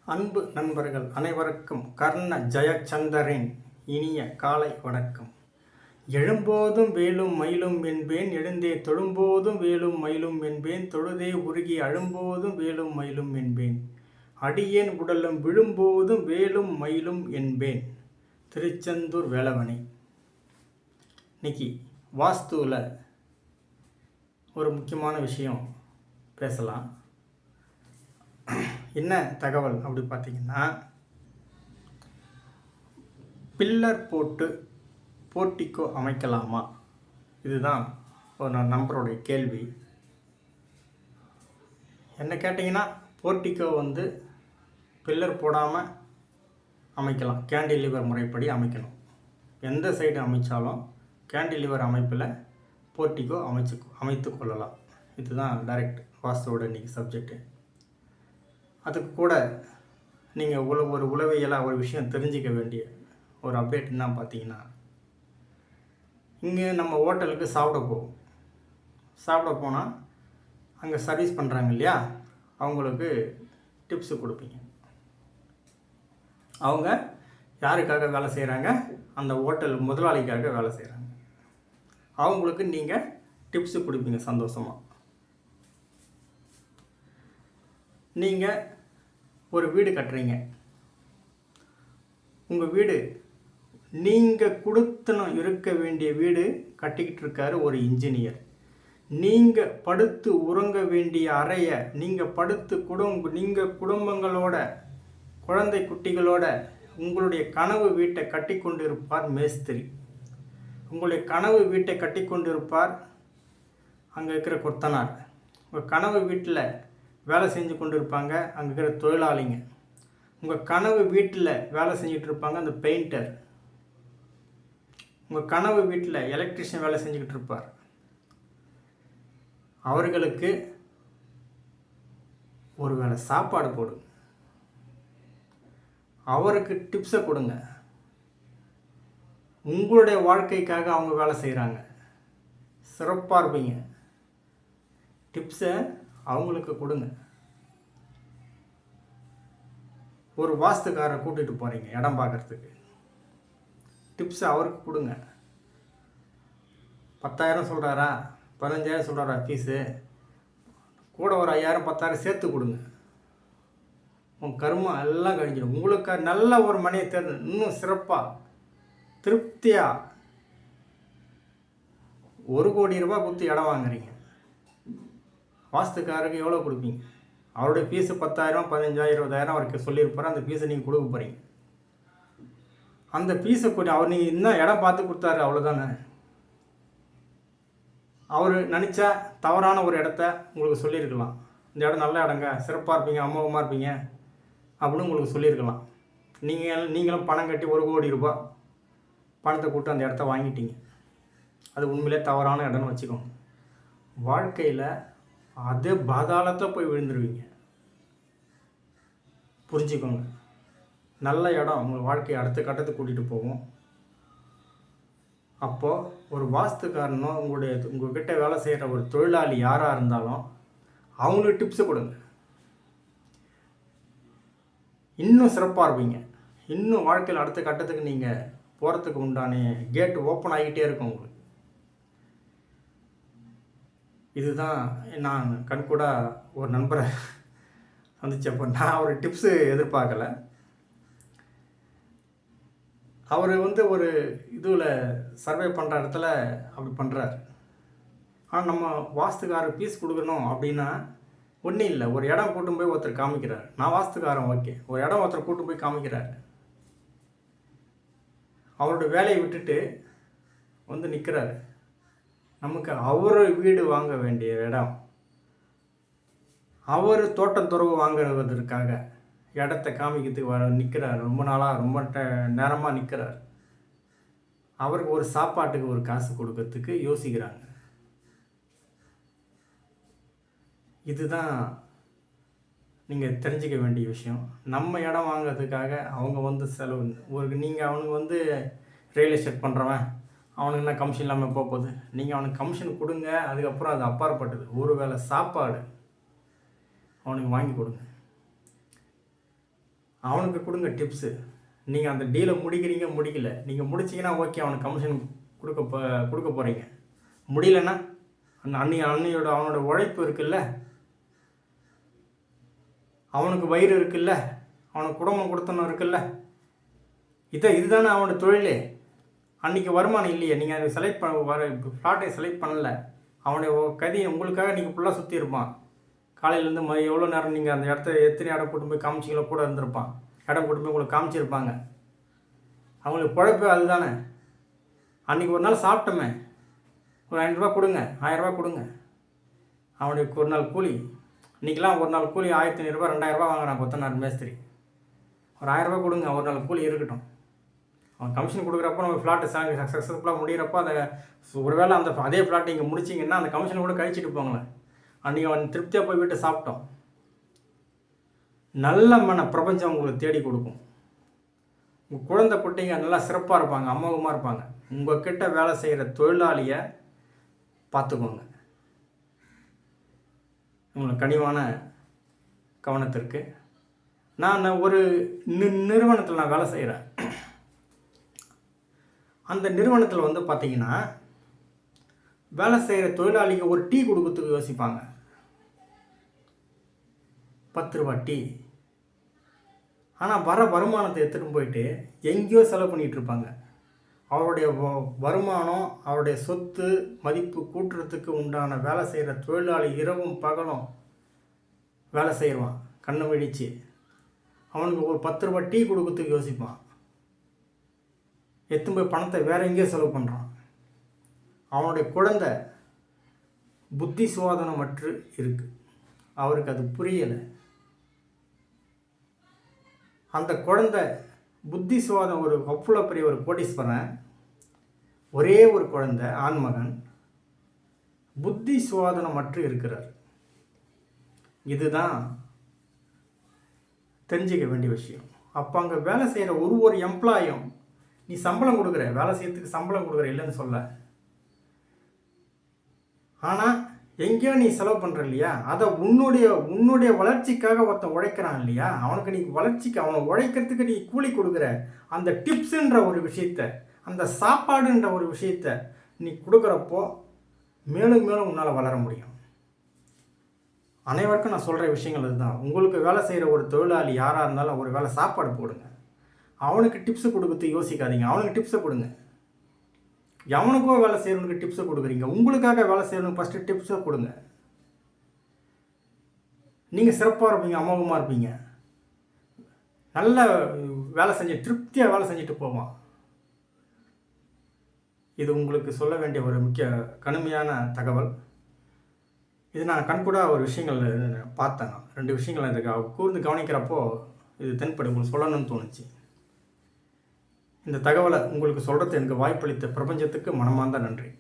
அன்பு நண்பர்கள் அனைவருக்கும் கர்ண ஜெயச்சந்திரன் இனிய காலை வணக்கம். எழும்போதும் வேலும் மயிலும் என்பேன், எழுந்தே தொழும்போதும் வேலும் மயிலும் என்பேன், தொழுதே உருகி அழும்போதும் வேலும் மயிலும் என்பேன், அடியேன் உடலும் விழும்போதும் வேலும் மயிலும் என்பேன். திருச்செந்தூர் வேலவனை. இன்னைக்கு வாஸ்துவில் ஒரு முக்கியமான விஷயம் பேசலாம். என்ன தகவல் அப்படி பார்த்தீங்கன்னா, பில்லர் போட்டு போர்ட்டிக்கோ அமைக்கலாமா? இதுதான் ஒரு நண்பருடைய கேள்வி. என்ன கேட்டிங்கன்னா, போர்ட்டிக்கோ பில்லர் போடாமல் அமைக்கலாம். கேண்டிலிவர் முறைப்படி அமைக்கணும். எந்த சைடு அமைச்சாலும் கேண்டிலிவர் அமைப்பில் போர்ட்டிக்கோ அமைத்து கொள்ளலாம். இதுதான் டைரக்ட் வாஸ்துவோட இன்றைக்கி சப்ஜெக்டு. அதுக்கு கூட நீங்கள் ஒரு உளவியலாக ஒரு விஷயம் தெரிஞ்சிக்க வேண்டிய ஒரு அப்டேட் என்ன பார்த்தீங்கன்னா, இங்கே நம்ம ஹோட்டலுக்கு சாப்பிட போனால் அங்கே சர்வீஸ் பண்ணுறாங்க இல்லையா, அவங்களுக்கு டிப்ஸு கொடுப்பீங்க. அவங்க யாருக்காக வேலை செய்கிறாங்க? அந்த ஹோட்டல் முதலாளிக்காக வேலை செய்கிறாங்க. அவங்களுக்கு நீங்கள் டிப்ஸு கொடுப்பீங்க சந்தோஷமாக. நீங்கள் ஒரு வீடு கட்டுறீங்க. உங்கள் வீடு நீங்கள் கொடுத்தனும் இருக்க வேண்டிய வீடு கட்டிக்கிட்டு இருக்காரு ஒரு இன்ஜினியர். நீங்கள் படுத்து உறங்க வேண்டிய அறையை நீங்கள் குடும்பங்களோட குழந்தை குட்டிகளோட உங்களுடைய கனவு வீட்டை கட்டி கொண்டு இருப்பார் மேஸ்திரி. உங்களுடைய கனவு வீட்டை கட்டி கொண்டு இருப்பார் அங்கே இருக்கிற கொத்தனார். உங்கள் கனவு வீட்டில் வேலை செஞ்சு கொண்டு இருப்பாங்க அங்கே இருக்கிற தொழிலாளிங்க. உங்கள் கனவு வீட்டில் வேலை செஞ்சுட்டு இருப்பாங்க அந்த பெயிண்டர். உங்கள் கனவு வீட்டில் எலக்ட்ரிஷியன் வேலை செஞ்சுக்கிட்டு இருப்பார். அவர்களுக்கு ஒரு வேளை சாப்பாடு போடுங்க. அவருக்கு டிப்ஸை கொடுங்க. உங்களுடைய வாழ்க்கைக்காக அவங்க வேலை செய்கிறாங்க. சிறப்பாக இருப்பீங்க. டிப்ஸை அவங்களுக்கு கொடுங்க. ஒரு வாஸ்துக்காரரை கூட்டிகிட்டு போகிறீங்க இடம் பார்க்குறதுக்கு, டிப்ஸை அவருக்கு கொடுங்க. 10,000 சொல்கிறாரா, 15,000 சொல்கிறாரா ஃபீஸு, கூட ஒரு 5,000 10,000 சேர்த்து கொடுங்க. உங்கள் கர்மம் எல்லாம் கழிஞ்சிடும். உங்களுக்கு நல்ல ஒரு மனையை தேர்ந்து இன்னும் சிறப்பாக திருப்தியாக 1 கோடி ரூபாய் கொடுத்து இடம் வாங்குறீங்க. வாஸ்துக்காரருக்கு எவ்வளோ கொடுப்பீங்க? அவருடைய ஃபீஸு 10,000 15,000 20,000 அவருக்கு சொல்லியிருப்பார். அந்த ஃபீஸை நீங்கள் கொடுக்க போகிறீங்க. அந்த ஃபீஸை கூட அவர் நீங்கள் இன்னும் இடம் பார்த்து கொடுத்தாரு, அவ்வளோதானே. அவர் நினச்சா தவறான ஒரு இடத்த உங்களுக்கு சொல்லியிருக்கலாம். இந்த இடம் நல்ல இடங்க, சிறப்பாக இருப்பீங்க, அமோகமாக இருப்பீங்க அப்படின்னு உங்களுக்கு சொல்லியிருக்கலாம். நீங்களும் பணம் கட்டி 1 கோடி ரூபாய் பணத்தை கூட்டு அந்த இடத்த வாங்கிட்டீங்க. அது உண்மையிலே தவறான இடம்னு வச்சுக்கோங்க. வாழ்க்கையில் அதே பாதாளத்தை போய் விழுந்துருவீங்க. புரிஞ்சுக்கோங்க. நல்ல இடம் உங்கள் வாழ்க்கையை அடுத்த கட்டத்துக்கு கூட்டிகிட்டு போகும். அப்போது ஒரு வாஸ்துக்காரனோ உங்கள்கிட்ட வேலை செய்கிற ஒரு தொழிலாளி யாராக இருந்தாலும் அவங்களுக்கு டிப்ஸு கொடுங்க. இன்னும் சிறப்பாக இருப்பீங்க. இன்னும் வாழ்க்கையில் அடுத்த கட்டத்துக்கு நீங்கள் போகிறதுக்கு உண்டான கேட்டு ஓப்பன் ஆகிட்டே இருக்கும் உங்களுக்கு. இதுதான் நான் கண்கூட ஒரு நண்பரை சந்திச்சப்போ நான் ஒரு டிப்ஸு எதிர்பார்க்கலை. அவர் ஒரு இதில் சர்வே பண்ணுற இடத்துல அப்படி பண்ணுறாரு. ஆனால் நம்ம வாஸ்துக்காரர் ஃபீஸ் கொடுக்கணும் அப்படின்னா ஒன்றும் இல்லை. ஒரு இடம் கூட்டும் போய் ஒருத்தர் காமிக்கிறார். நான் வாஸ்துக்காரன், ஓகே. ஒரு இடம் ஒருத்தர் கூட்டும் போய் காமிக்கிறார். அவரோட வேலையை விட்டுட்டு நிற்கிறாரு. நமக்கு அவர் வீடு வாங்க வேண்டிய இடம், அவர் தோட்டம் துறவு வாங்குறதற்காக இடத்த காமிக்கிறதுக்கு நிற்கிறார். ரொம்ப நாளாக ரொம்ப நேரமாக நிற்கிறார். அவருக்கு ஒரு சாப்பாட்டுக்கு ஒரு காசு கொடுக்கறதுக்கு யோசிக்கிறாங்க. இதுதான் நீங்கள் தெரிஞ்சிக்க வேண்டிய விஷயம். நம்ம இடம் வாங்கிறதுக்காக அவங்க செலவு நீங்கள் அவனுக்கு ரியல் எஸ்டேட் பண்ணுறவன் அவனுக்கு என்ன கமிஷன் இல்லாமல் போகுது. நீங்கள் அவனுக்கு கமிஷன் கொடுங்க. அதுக்கப்புறம் அது அப்பாற்பட்டது. ஒரு வேளை சாப்பாடு அவனுக்கு வாங்கி கொடுங்க. அவனுக்கு கொடுங்க டிப்ஸு. நீங்கள் அந்த டீலை முடிக்கிறீங்க, முடிக்கல. நீங்கள் முடிச்சிங்கன்னா ஓகே, அவனுக்கு கமிஷன் கொடுக்க போகிறீங்க. முடியலன்னா அவனோட உழைப்பு இருக்குல்ல, அவனுக்கு வயிறு இருக்குல்ல, அவனுக்கு குடும்பம் கொடுத்தனும் இருக்குல்ல, இதுதானே அவனோட தொழிலே. அன்றைக்கி வருமானம் இல்லையே, நீங்கள் அதை செலக்ட் ஃப்ளாட்டை செலக்ட் பண்ணலை. அவனுடைய கதையை உங்களுக்காக நீங்கள் ஃபுல்லாக சுற்றி இருப்பான். காலையிலேருந்து எவ்வளோ நேரம் நீங்கள் அந்த இடத்த எத்தனை இடம் கூட்டு போய் காமிச்சிங்களோ கூட இருந்திருப்பான். இடம் கூட்டு போய் உங்களுக்கு காமிச்சிருப்பாங்க. அவங்களுக்கு குழப்பே அதுதானே. அன்றைக்கி ஒரு நாள் சாப்பிட்டோமே, ஒரு 500 ரூபா கொடுங்க, 1000 ரூபா கொடுங்க. அவனுக்கு ஒரு நாள் கூலி. இன்றைக்கெலாம் ஒரு நாள் கூலி 1500 ரூபா 2000 ரூபா வாங்குறான் கொத்தனார் மேஸ்திரி. ஒரு 1000 ரூபா கொடுங்க, ஒரு நாள் கூலி இருக்கட்டும். அவன் கமிஷன் கொடுக்குறப்போ நம்ம ஃப்ளாட்டு சக்ஸஸ்ஃபுல்லாக முடிகிறப்போ அதை ஒருவேளை அதே ஃப்ளாட்டை இங்கே முடிச்சிங்கன்னா அந்த கமிஷனை கூட கழிச்சிட்டு போங்களேன். அன்றைக்கி அவன் திருப்தியாக போய் வீட்டை சாப்பிட்டோம். நல்ல பிரபஞ்சம் உங்களுக்கு தேடி கொடுக்கும். உங்கள் குழந்தை குட்டிங்க நல்லா சிறப்பாக இருப்பாங்க, அமோகமாக இருப்பாங்க. உங்கள் கிட்ட வேலை செய்கிற தொழிலாளியை பார்த்துக்கோங்க. உங்களுக்கு கனிவான கவனத்திற்கு. நான் ஒரு நிறுவனத்தில் நான் வேலை செய்கிறேன். அந்த நிறுவனத்தில் பார்த்தீங்கன்னா வேலை செய்கிற தொழிலாளிக்கு ஒரு டீ கொடுக்கறதுக்கு யோசிப்பாங்க. 10 ரூபா டீ. ஆனால் வருமானத்தை எடுத்துகிட்டு போயிட்டு எங்கேயோ செலவு பண்ணிகிட்டு இருப்பாங்க. அவருடைய வருமானம், அவருடைய சொத்து மதிப்பு கூட்டுறதுக்கு உண்டான வேலை செய்கிற தொழிலாளி இரவும் பகலும் வேலை செய்வான், கண்ணை விழிச்சு. அவனுக்கு ஒரு 10 ரூபா டீ கொடுக்கறதுக்கு யோசிப்பான். எடுத்து போய் பணத்தை வேற எங்கேயோ செலவு பண்ணுறான். அவனுடைய குழந்தை புத்தி சுவாதனமற்று இருக்கு. அவருக்கு அது புரியலை. அந்த குழந்தை புத்தி சுவாதம் அவ்வளோ பெரிய ஒரு கோடீஸ்வரன், ஒரே ஒரு குழந்தை ஆண்மகன் புத்தி சுவாதனமற்று இருக்கிறார். இதுதான் தெரிஞ்சிக்க வேண்டிய விஷயம். அப்போ அங்கே வேலை செய்கிற ஒரு எம்ப்ளாயும் நீ சம்பளம் கொடுக்குற, வேலை செய்யறதுக்கு சம்பளம் கொடுக்குற, இல்லைன்னு சொல்ல. ஆனால் எங்கேயோ நீ செலவு பண்ணுற இல்லையா, அதை உன்னுடைய வளர்ச்சிக்காக ஒருத்தன் உழைக்கிறான் இல்லையா, அவனுக்கு நீ வளர்ச்சிக்கு அவனை உழைக்கிறதுக்கு நீ கூலி கொடுக்குற. அந்த டிப்ஸுன்ற ஒரு விஷயத்த, அந்த சாப்பாடுன்ற ஒரு விஷயத்த நீ கொடுக்குறப்போ மேலும் மேலும் உன்னால் வளர முடியும். அனைவருக்கும் நான் சொல்கிற விஷயங்கள் இதுதான். உங்களுக்கு வேலை செய்கிற ஒரு தொழிலாளி யாராக இருந்தாலும் ஒரு வேளை சாப்பாடு போடுங்க. அவனுக்கு டிப்ஸு கொடுக்குறது யோசிக்காதீங்க, அவனுக்கு டிப்ஸை கொடுங்க. எவனுக்கோ வேலை செய்கிறவனுக்கு டிப்ஸை கொடுக்குறீங்க, உங்களுக்காக வேலை செய்கிறவனுக்கு ஃபஸ்ட்டு டிப்ஸை கொடுங்க. நீங்கள் சிறப்பாக இருப்பீங்க, அமோகமாக இருப்பீங்க. நல்ல வேலை செஞ்சு திருப்தியாக வேலை செஞ்சுட்டு போவான். இது உங்களுக்கு சொல்ல வேண்டிய ஒரு முக்கிய கடுமையான தகவல். இது நான் கண்கூடா ஒரு விஷயங்கள் பார்த்தேன். 2 விஷயங்கள் இதுக்கு கூர்ந்து கவனிக்கிறப்போ இது தென்படு உங்களுக்கு சொல்லணும்னு தோணுச்சு. இந்த தகவலை உங்களுக்கு சொல்கிறது எனக்கு வாய்ப்பளித்த பிரபஞ்சத்துக்கு மனமார்ந்த நன்றி.